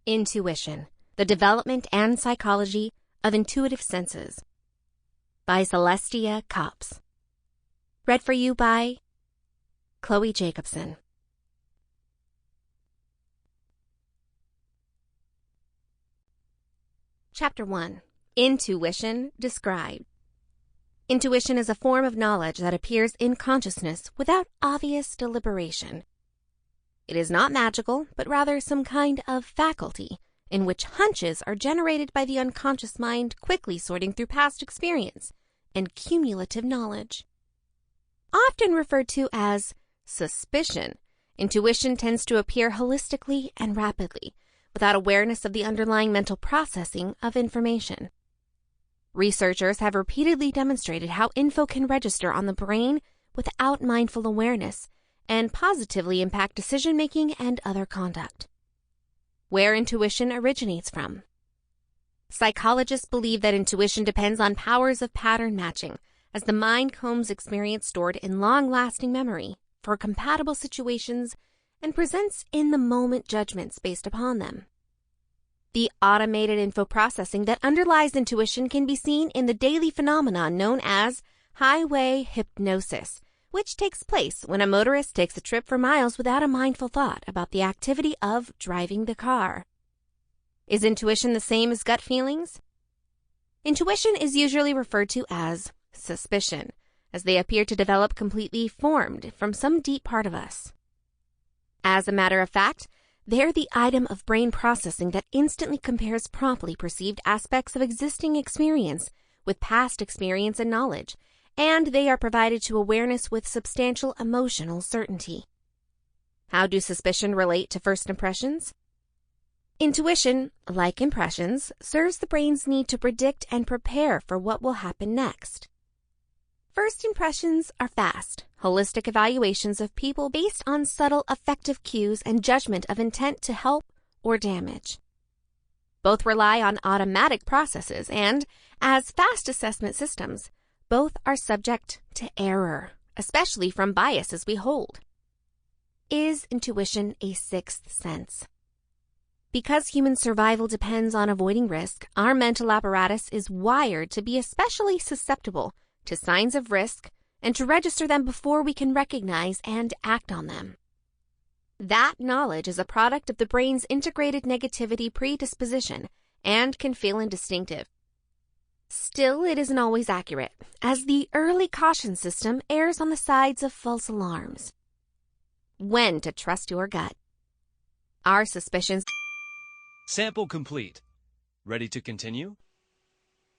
Intuition, the Development and Psychology of Intuitive Senses by Celesta Kopps. Read for you by Chloe Jacobson. Chapter 1. Intuition Described. Intuition is a form of knowledge that appears in consciousness without obvious deliberation. It is not magical, but rather some kind of faculty in which hunches are generated by the unconscious mind quickly sorting through past experience and cumulative knowledge. Often referred to as suspicion, intuition tends to appear holistically and rapidly, without awareness of the underlying mental processing of information. Researchers have repeatedly demonstrated how info can register on the brain without mindful awareness and positively impact decision-making and other conduct. Where intuition originates from. Psychologists believe that intuition depends on powers of pattern matching, as the mind combs experience stored in long-lasting memory for compatible situations and presents in-the-moment judgments based upon them. The automated info processing that underlies intuition can be seen in the daily phenomenon known as highway hypnosis, which takes place when a motorist takes a trip for miles without a mindful thought about the activity of driving the car. Is intuition the same as gut feelings? Intuition is usually referred to as suspicion, as they appear to develop completely formed from some deep part of us. As a matter of fact, they're the item of brain processing that instantly compares promptly perceived aspects of existing experience with past experience and knowledge, and they are provided to awareness with substantial emotional certainty. How do suspicion relate to first impressions? Intuition, like impressions, serves the brain's need to predict and prepare for what will happen next. First impressions are fast, holistic evaluations of people based on subtle affective cues and judgment of intent to help or damage. Both rely on automatic processes and, as fast assessment systems, both are subject to error, especially from biases we hold. Is intuition a sixth sense? Because human survival depends on avoiding risk, our mental apparatus is wired to be especially susceptible to signs of risk and to register them before we can recognize and act on them. That knowledge is a product of the brain's integrated negativity predisposition and can feel instinctive. Still, it isn't always accurate, as the early caution system errs on the sides of false alarms. When to trust your gut. Our suspicions. Sample complete. Ready to continue?